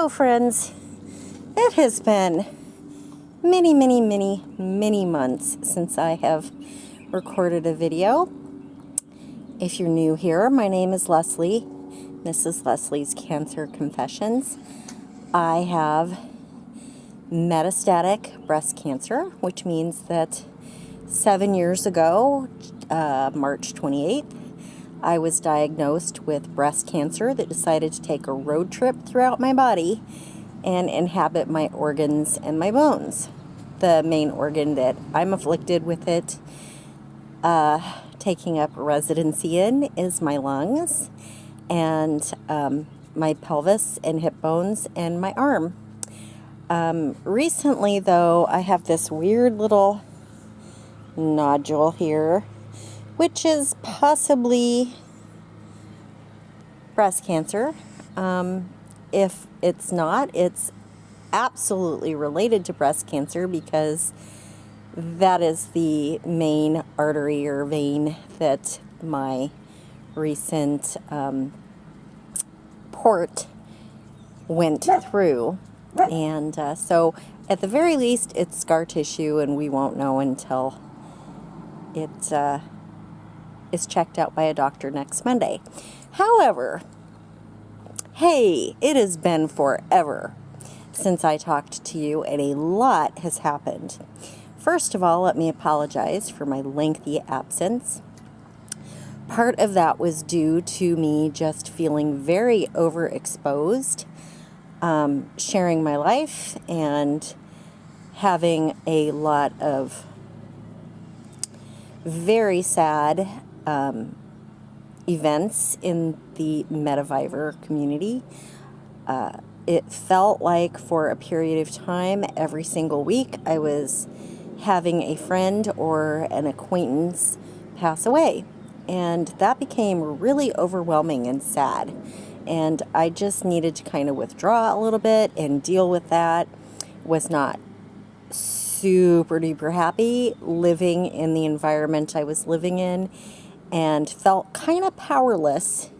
Hello, friends. It has been many months since I have recorded a video. If you're new here, my name is Leslie, Mrs. Leslie's Cancer Confessions. I have metastatic breast cancer, which means that 7 years ago, March 28th, I was diagnosed with breast cancer that decided to take a road trip throughout my body and inhabit my organs and my bones. The main organ that I'm afflicted with it taking up residency in is my lungs and my pelvis and hip bones and my arm. Recently, though, I have this weird little nodule here, which is possibly breast cancer. If it's not, it's absolutely related to breast cancer because that is the main artery or vein that my recent port went through. And so at the very least, it's scar tissue, and we won't know until it is checked out by a doctor next Monday. However, hey, it has been forever since I talked to you, and a lot has happened. First of all, let me apologize for my lengthy absence. Part of that was due to me just feeling very overexposed, sharing my life and having a lot of very sad events in the Metaviver community. It felt like for a period of time, every single week, I was having a friend or an acquaintance pass away. And that became really overwhelming and sad. And I just needed to kind of withdraw a little bit and deal with that. Was not super duper happy living in the environment I was living in, and felt kind of powerless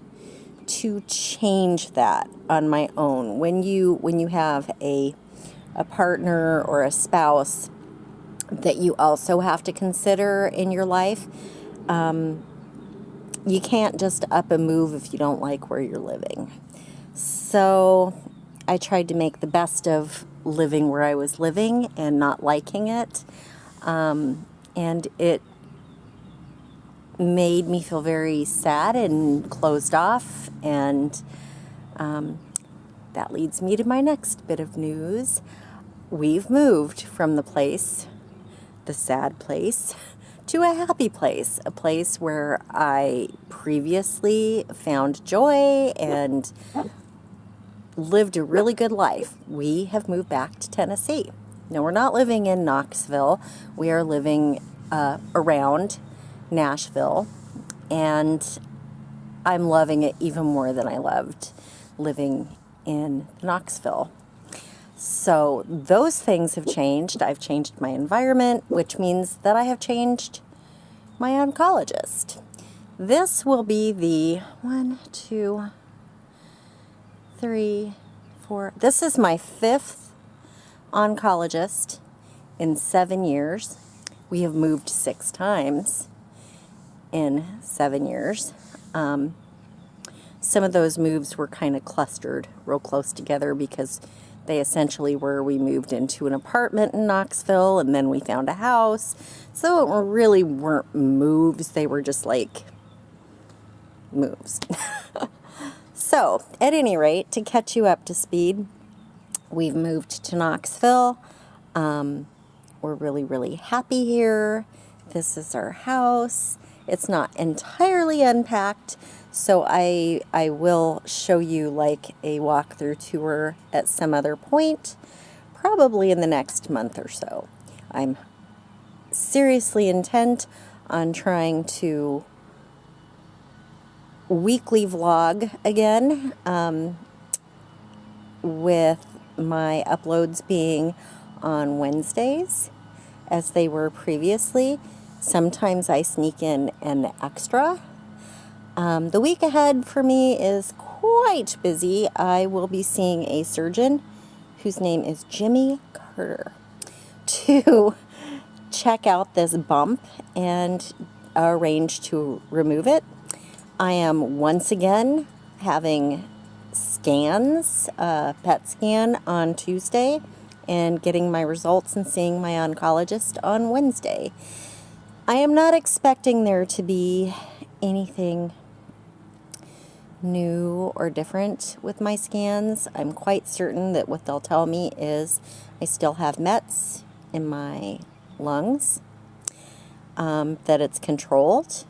to change that on my own. When you have a partner or a spouse that you also have to consider in your life, you can't just up and move if you don't like where you're living. So I tried to make the best of living where I was living and not liking it. And it made me feel very sad and closed off. And that leads me to my next bit of news. We've moved from the sad place, to a happy place, a place where I previously found joy and lived a really good life. We have moved back to Tennessee. Now, we're not living in Knoxville. We are living around Nashville, and I'm loving it even more than I loved living in Knoxville. So those things have changed. I've changed my environment, which means that I have changed my oncologist. This will be the 1, 2, 3, 4. This is my 5th oncologist in 7 years. We have moved 6 times in 7 years. Some of those moves were kind of clustered real close together because they essentially were, we moved into an apartment in Knoxville and then we found a house. So it really weren't moves. They were just like moves. So at any rate, to catch you up to speed, we've moved to Knoxville. We're really happy here. This is our house. It's not entirely unpacked, so I will show you like a walkthrough tour at some other point, probably in the next month or so. I'm seriously intent on trying to weekly vlog again, with my uploads being on Wednesdays as they were previously. Sometimes I sneak in an extra. The week ahead for me is quite busy. I will be seeing a surgeon whose name is Jimmy Carter to check out this bump and arrange to remove it. I am once again having scans, PET scan on Tuesday, and getting my results and seeing my oncologist on Wednesday. I am not expecting there to be anything new or different with my scans. I'm quite certain that what they'll tell me is I still have Mets in my lungs, that it's controlled.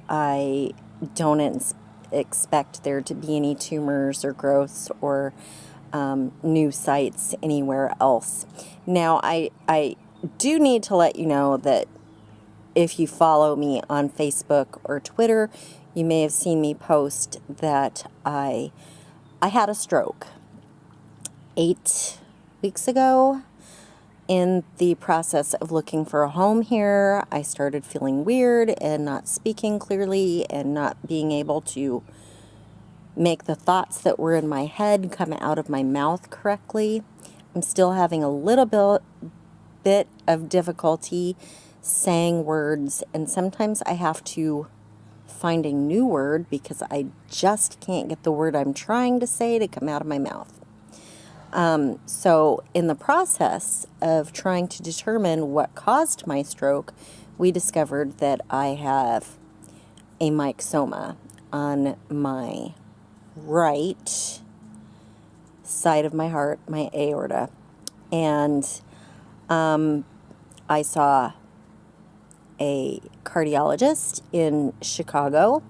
I don't expect there to be any tumors or growths or new sites anywhere else. Now, I do need to let you know that if you follow me on Facebook or Twitter, you may have seen me post that I had a stroke 8 weeks ago. In the process of looking for a home here, I started feeling weird and not speaking clearly and not being able to make the thoughts that were in my head come out of my mouth correctly. I'm still having a little bit of difficulty saying words, and sometimes I have to find a new word because I just can't get the word I'm trying to say to come out of my mouth. So in the process of trying to determine what caused my stroke, we discovered that I have a myxoma on my right side of my heart, my aorta. And I saw a cardiologist in Chicago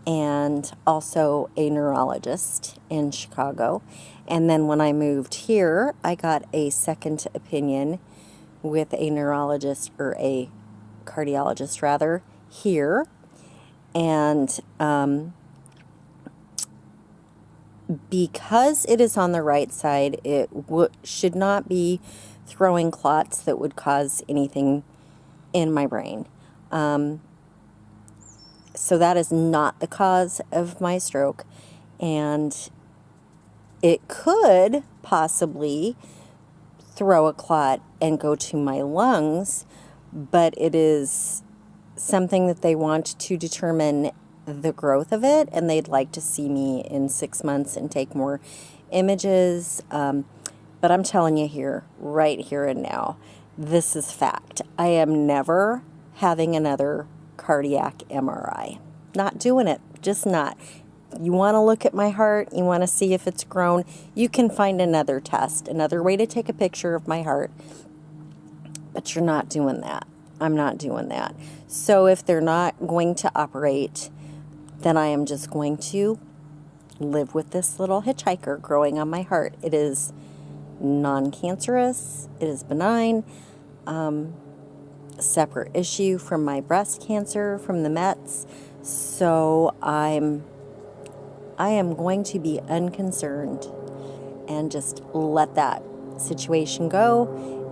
and also a neurologist in Chicago. And then when I moved here, I got a second opinion with a neurologist, or a cardiologist rather, here. And because it is on the right side, it should not be throwing clots that would cause anything in my brain. So that is not the cause of my stroke, and it could possibly throw a clot and go to my lungs, but it is something that they want to determine the growth of it, and they'd like to see me in 6 months and take more images. But I'm telling you here, right here and now, this is fact. I am never having another cardiac MRI. Not doing it, just not. You want to look at my heart, you want to see if it's grown, you can find another test, another way to take a picture of my heart, but you're not doing that. I'm not doing that. So if they're not going to operate, then I am just going to live with this little hitchhiker growing on my heart. It is non-cancerous, it is benign, separate issue from my breast cancer, from the Mets. So I am going to be unconcerned and just let that situation go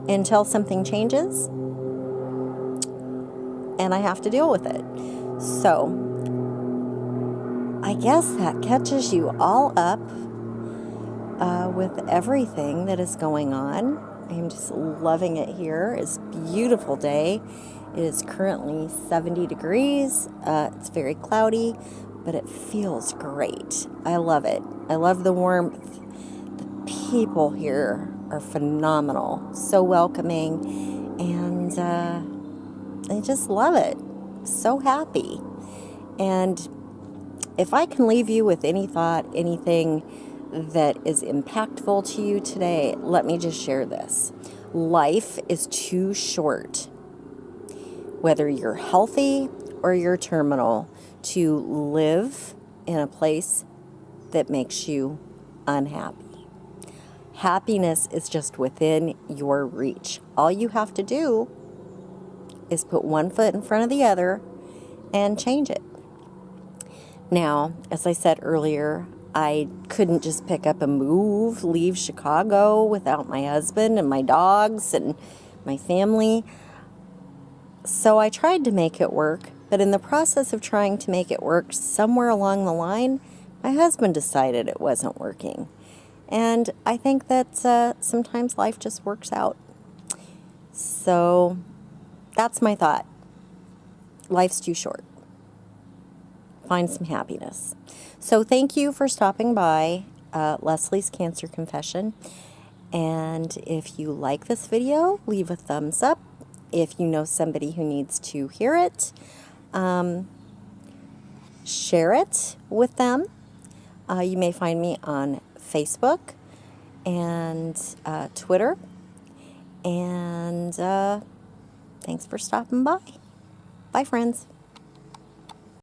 until something changes and I have to deal with it. So I guess that catches you all up with everything that is going on. I'm just loving it here. It's a beautiful day. It is currently 70 degrees. It's very cloudy, but it feels great. I love it. I love the warmth. The people here are phenomenal, so welcoming, and I just love it. So happy. And if I can leave you with any thought, anything that is impactful to you today, let me just share this. Life is too short, whether you're healthy or you're terminal, to live in a place that makes you unhappy. Happiness is just within your reach. All you have to do is put one foot in front of the other and change it. Now, as I said earlier, I couldn't just pick up and leave Chicago without my husband and my dogs and my family. So I tried to make it work, But in the process of trying to make it work, somewhere along the line, my husband decided it wasn't working. And I think that sometimes life just works out. So that's my thought. Life's too short. Find some happiness. So thank you for stopping by Leslie's Cancer Confession. And if you like this video, leave a thumbs up. If you know somebody who needs to hear it, share it with them. You may find me on Facebook and Twitter. And thanks for stopping by. Bye, friends.